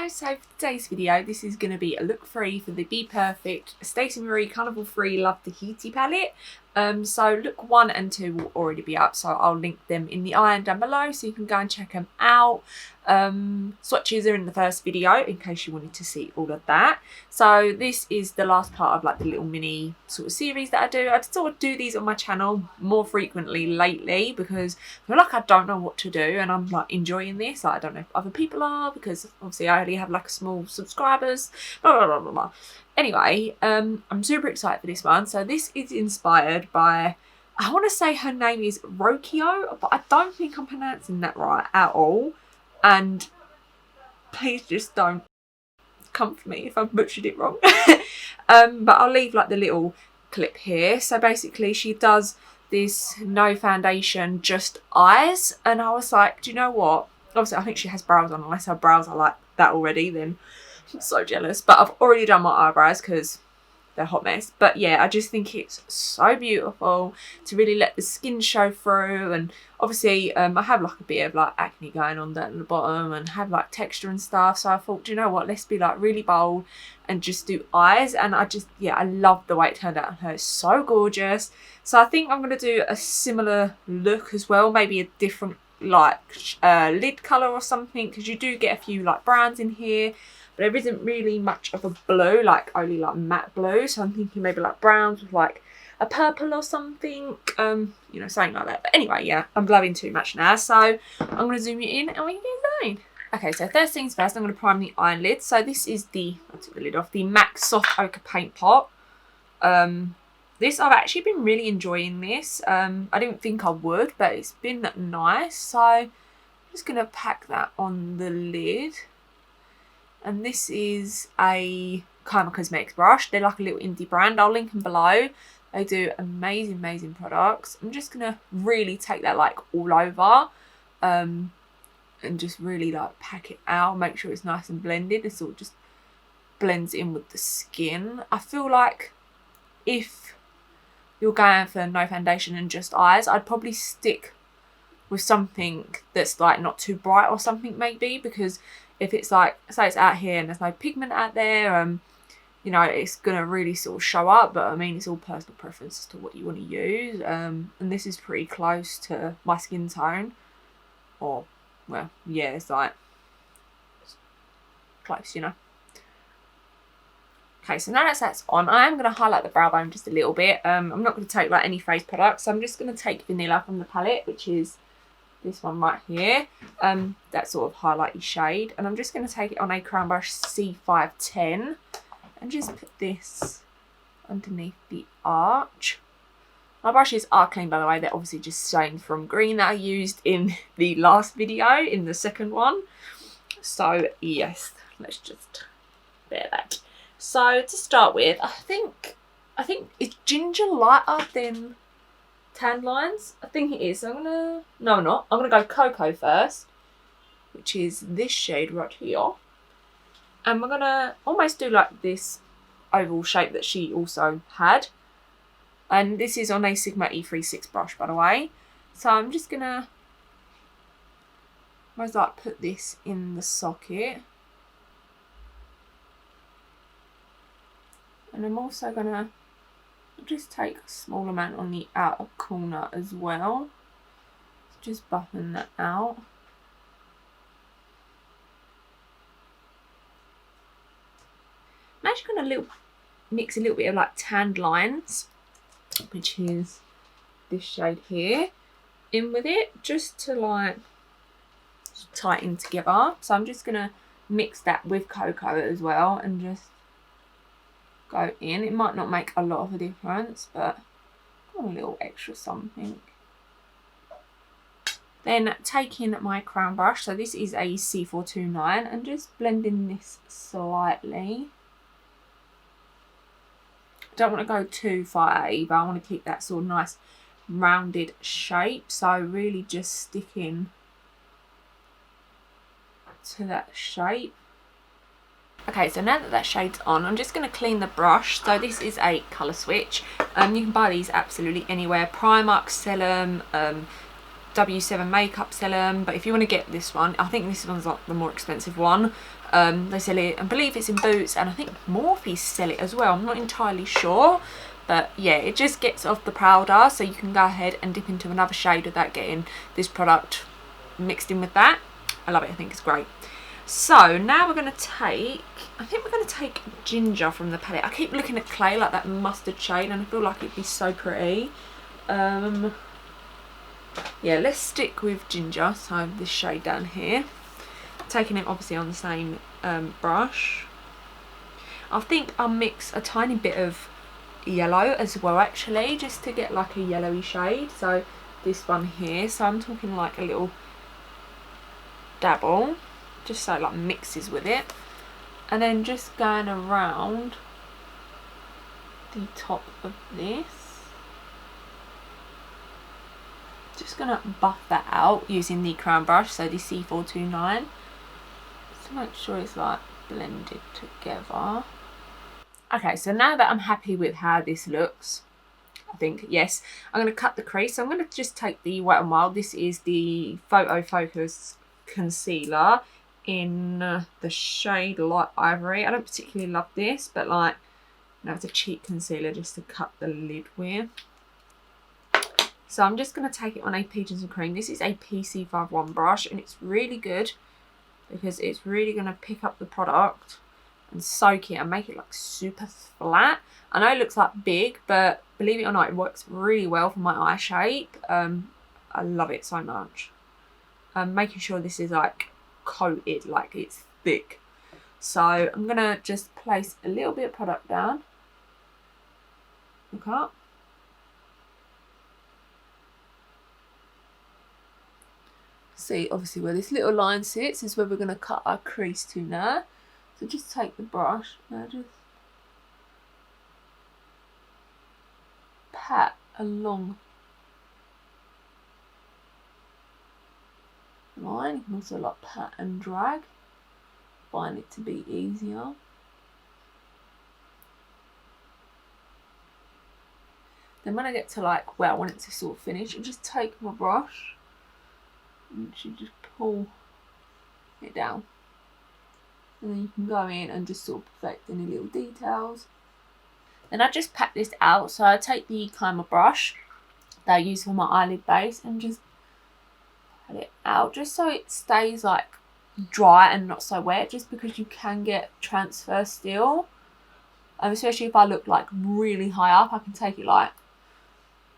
Hello, so for today's video, this is going to be a look free for the BPerfect Stacey Marie Carnival Free Love Tahiti palette. So look 1 and 2 will already be up, so I'll link them in the eye and down below so you can go and check them out. Swatches are in the first video in case you wanted to see all of that. So this is the last part of like the little mini sort of series that I do. I sort of do these on my channel more frequently lately because I feel like I don't know what to do and I'm like enjoying this. Like, I don't know if other people are because obviously I only have like a small subscribers, blah, blah, blah, blah, blah. Anyway, I'm super excited for this one. So this is inspired by, I want to say her name is Rokio, but I don't think I'm pronouncing that right at all. And please just don't come for me if I've butchered it wrong. But I'll leave like the little clip here. So basically she does this no foundation, just eyes. And I was like, do you know what? Obviously I think she has brows on, unless her brows are like that already, then I'm so jealous. But I've already done my eyebrows because they're a hot mess. But yeah, I just think it's so beautiful to really let the skin show through. And obviously I have like a bit of like acne going on down at the bottom and have like texture and stuff. So I thought, do you know what, let's be like really bold and just do eyes. And I just, yeah, I love the way it turned out on her. It's so gorgeous. So I think I'm going to do a similar look as well, maybe a different like lid colour or something, because you do get a few like browns in here, but there isn't really much of a blue, like only like matte blue. So I'm thinking maybe like browns with like a purple or something, you know, something like that. But anyway, yeah, I'm blowing too much now, so I'm going to zoom you in and we can get going. Okay, so first things first, I'm going to prime the eyelid. So this is the, I took the lid off, the MAC Soft Ochre Paint Pot. This, I've actually been really enjoying this. I didn't think I would, but it's been nice. So I'm just going to pack that on the lid. And this is a Kaima Cosmetics brush. They're like a little indie brand. I'll link them below. They do amazing, amazing products. I'm just going to really take that like all over. And just really like pack it out. Make sure it's nice and blended. It sort of just blends in with the skin. I feel like if you're going for no foundation and just eyes, I'd probably stick with something that's like not too bright or something maybe, because if it's like, say it's out here and there's no pigment out there, you know, it's gonna really sort of show up. But I mean, it's all personal preference as to what you want to use. And this is pretty close to my skin tone, or well, yeah, it's like close, you know. Okay, so now that's on, I am going to highlight the brow bone just a little bit. I'm not going to take like any face products, so I'm just going to take Vanilla from the palette, which is this one right here, that sort of highlighty shade. And I'm just going to take it on a crown brush C510 and just put this underneath the arch. My brushes are clean, by the way. They're obviously just stained from green that I used in the last video, in the second one. So yes, let's just bear that. So to start with, I think it's ginger lighter than tan lines. I think it is. So I'm gonna, no I'm not. I'm gonna go Cocoa first, which is this shade right here. And we're gonna almost do like this oval shape that she also had. And this is on a Sigma E36 brush, by the way. So I'm just gonna almost like put this in the socket. And I'm also going to just take a small amount on the outer corner as well. Just buffing that out. I'm actually going to mix a little bit of like tanned lines, which is this shade here, in with it, just to like tighten together. So I'm just going to mix that with Cocoa as well and just go in. It might not make a lot of a difference, but a little extra something. Then taking my crown brush, so this is a C429, and just blending this slightly. Don't want to go too far either. I want to keep that sort of nice rounded shape, so really just sticking to that shape. Okay, so now that that shade's on, I'm just going to clean the brush. So this is a colour switch. You can buy these absolutely anywhere. Primark sell them, W7 Makeup sell them, but if you want to get this one, I think this one's like the more expensive one. They sell it, I believe it's in Boots, and I think Morphe's sell it as well. I'm not entirely sure, but yeah, it just gets off the powder, so you can go ahead and dip into another shade without getting this product mixed in with that. I love it, I think it's great. So now we're going to take, I think we're going to take Ginger from the palette. I keep looking at Clay, like that mustard shade, and I feel like it'd be so pretty. Yeah, let's stick with Ginger, so this shade down here. Taking it obviously on the same brush. I think I'll mix a tiny bit of yellow as well, actually, just to get like a yellowy shade. So this one here, so I'm talking like a little dabble, just so it like mixes with it, and then just going around the top of this. Just gonna buff that out using the crown brush, so the C429, just to make sure it's like blended together. Okay, so now that I'm happy with how this looks, I think, yes, I'm going to cut the crease. So I'm going to just take the Wet n Wild. This is the Photo Focus Concealer in the shade Light Ivory. I don't particularly love this, but like, you know, it's a cheap concealer just to cut the lid with. So I'm just going to take it on a Peaches and Cream. This is a PC51 brush, and it's really good because it's really going to pick up the product and soak it and make it like super flat. I know it looks like big, but believe it or not, it works really well for my eye shape. I love it so much. I'm making sure this is like coated, like it's thick. So I'm going to just place a little bit of product down. Look up. See, obviously where this little line sits is where we're going to cut our crease to now. So just take the brush and just pat along the line. You can also like pat and drag, find it to be easier. Then when I get to like where I want it to sort of finish, I just take my brush and just pull it down. And then you can go in and just sort of perfect any little details. Then I just pat this out. So I take the Kaima brush that I use for my eyelid base and just pat it out, just so it stays like dry and not so wet, just because you can get transfer still. Especially if I look like really high up, I can take it like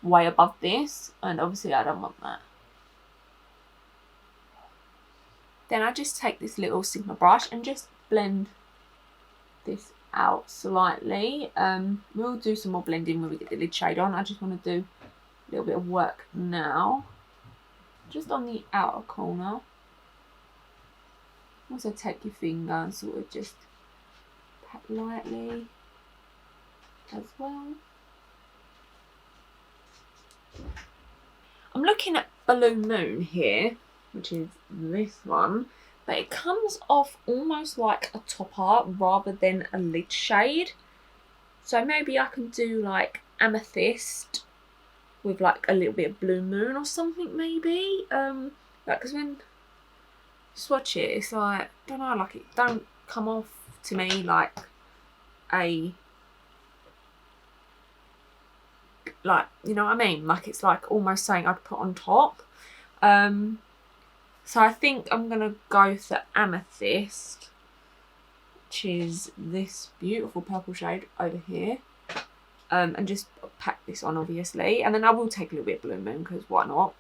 way above this, and obviously I don't want that. Then I just take this little Sigma brush and just blend this out slightly. We'll do some more blending when we get the lid shade on. I just want to do a little bit of work now, just on the outer corner. Also take your finger and sort of just pat lightly as well. I'm looking at Balloon Moon here, which is this one, but it comes off almost like a topper rather than a lid shade. So maybe I can do like Amethyst with like a little bit of Blue Moon or something, maybe. Like, because when you swatch it, it's like, I don't know, like it don't come off to me like a, like, you know what I mean? Like it's like almost something I'd put on top. So I think I'm going to go for Amethyst, which is this beautiful purple shade over here. And just pack this on, obviously. And then I will take a little bit of Blue Moon, because why not?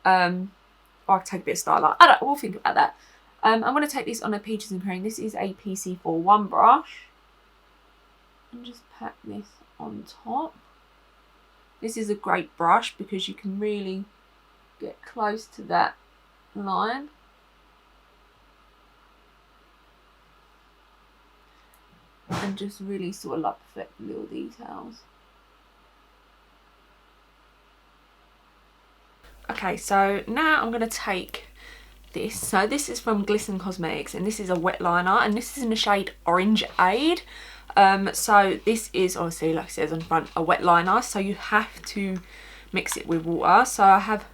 Or I can take a bit of Starlight. I don't know, we'll think about that. I'm going to take this on a Peaches and Cream. This is a PC41 brush. And just pack this on top. This is a great brush because you can really get close to that line. And just really sort of like perfect the little details. Okay, so now I'm going to take this. So this is from Kaima Cosmetics, and this is a wet liner, and this is in the shade Orange Aid. So this is obviously, like it says on the front, a wet liner, so you have to mix it with water. So I have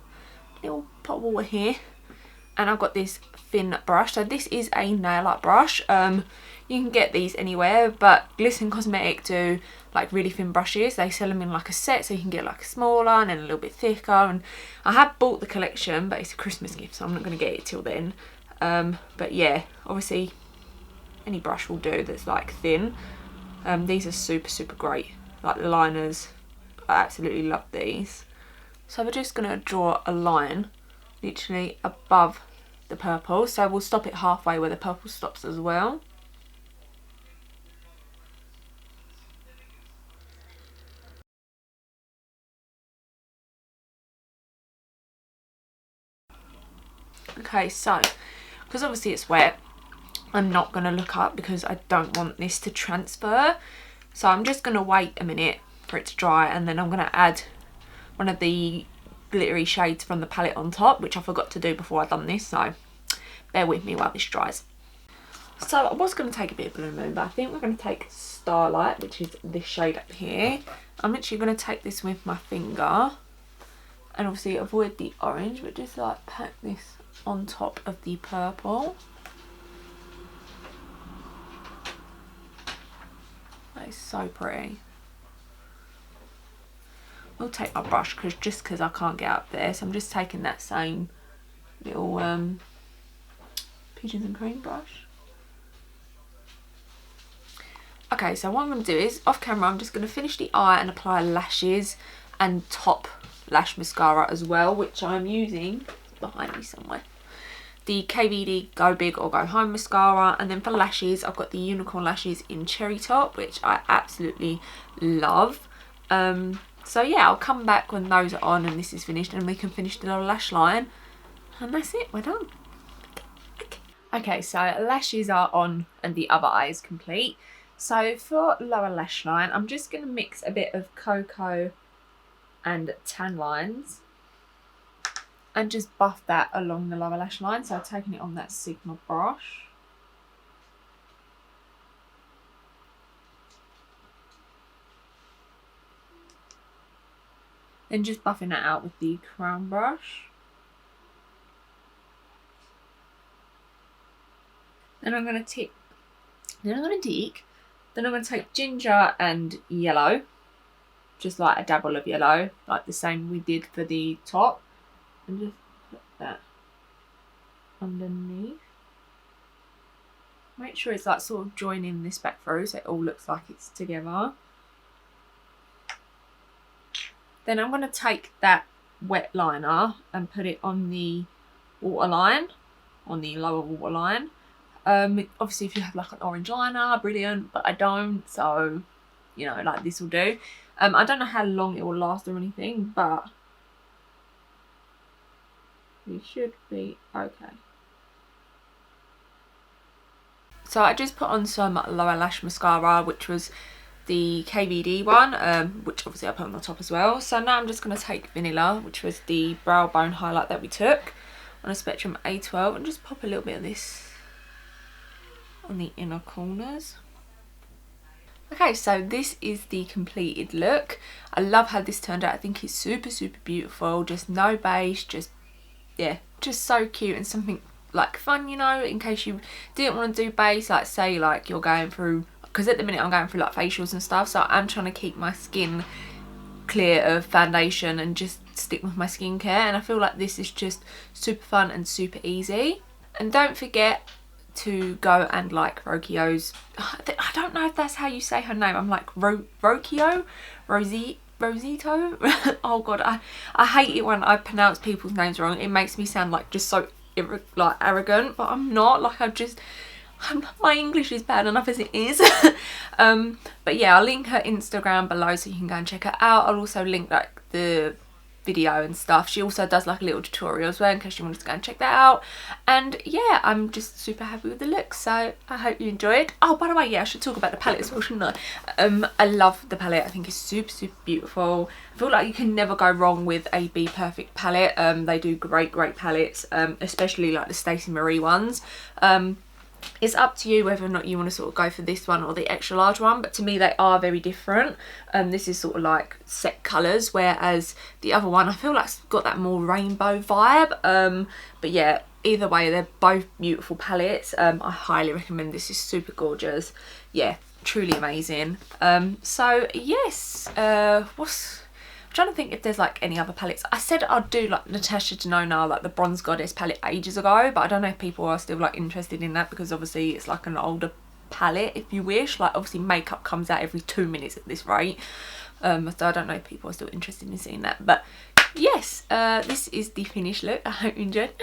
little pot of water here, and I've got this thin brush. So this is a nail art brush. You can get these anywhere, but Glistening Cosmetic do like really thin brushes. They sell them in like a set, so you can get like a smaller and then a little bit thicker. And I have bought the collection, but it's a Christmas gift, so I'm not going to get it till then. But yeah, obviously any brush will do that's like thin. These are super great, like the liners. I absolutely love these. So we're just going to draw a line literally above the purple, so we'll stop it halfway where the purple stops as well. Okay, so because obviously it's wet, I'm not going to look up because I don't want this to transfer. So I'm just going to wait a minute for it to dry, and then I'm going to add one of the glittery shades from the palette on top, which I forgot to do before I've done this, so bear with me while this dries. So I was going to take a bit of Blue Moon, but I think we're going to take Starlight, which is this shade up here. I'm literally going to take this with my finger and obviously avoid the orange, but just like pack this on top of the purple. That is so pretty. We'll take my brush because I can't get up there, so I'm just taking that same little Peaches and Cream brush. Okay, so what I'm going to do is, off camera, I'm just going to finish the eye and apply lashes and top lash mascara as well, which I'm using behind me somewhere. The KVD Go Big or Go Home mascara, and then for lashes I've got the Unicorn lashes in Cherry Top, which I absolutely love. So yeah, I'll come back when those are on and this is finished, and we can finish the little lash line, and that's it, we're done. Okay, so lashes are on and the other eye is complete. So for lower lash line, I'm just going to mix a bit of Cocoa and tan lines and just buff that along the lower lash line. So I've taken it on that Sigma brush. Then just buffing that out with the crown brush. Then I'm going to take ginger and yellow, just like a dabble of yellow, like the same we did for the top, and just put that underneath. Make sure it's like sort of joining this back through so it all looks like it's together. Then I'm going to take that wet liner and put it on the waterline, on the lower waterline. Obviously if you have like an orange liner, brilliant, but I don't, so you know, like this will do. I don't know how long it will last or anything, but it should be okay. So I just put on some lower lash mascara, which was the KVD one, which obviously I put on the top as well. So now I'm just going to take Vanilla, which was the brow bone highlight that we took on a Spectrum A12, and just pop a little bit of this on the inner corners. Okay, so this is the completed look. I love how this turned out. I think it's super beautiful. Just no base, just yeah, just so cute and something like fun, you know, in case you didn't want to do base, like say like you're going through, because at the minute I'm going through like facials and stuff, so I'm trying to keep my skin clear of foundation and just stick with my skincare, and I feel like this is just super fun and super easy. And don't forget to go and like Rokio's, I don't know if that's how you say her name, I'm like Rokio? Rosito? Oh god, I hate it when I pronounce people's names wrong. It makes me sound like just so like arrogant, but I'm not. Like my English is bad enough as it is. But yeah, I'll link her Instagram below so you can go and check her out. I'll also link like the video and stuff. She also does like a little tutorial as well in case you wanted to go and check that out. And yeah, I'm just super happy with the look, so I hope you enjoyed. Oh, by the way, yeah, I should talk about the palette as well, shouldn't I? I love the palette. I think it's super beautiful. I feel like you can never go wrong with a BPerfect palette. They do great palettes, especially like the Stacey Marie ones. It's up to you whether or not you want to sort of go for this one or the extra large one, but to me they are very different. This is sort of like set colours, whereas the other one I feel like it's got that more rainbow vibe. But yeah, either way they're both beautiful palettes. I highly recommend this. Is super gorgeous. Yeah, truly amazing. So yes, I'm trying to think if there's like any other palettes. I said I'd do like Natasha Denona, like the Bronze Goddess palette ages ago, but I don't know if people are still like interested in that, because obviously it's like an older palette, if you wish. Like obviously makeup comes out every 2 minutes at this rate, so I don't know if people are still interested in seeing that. But yes, this is the finished look. I hope you enjoyed.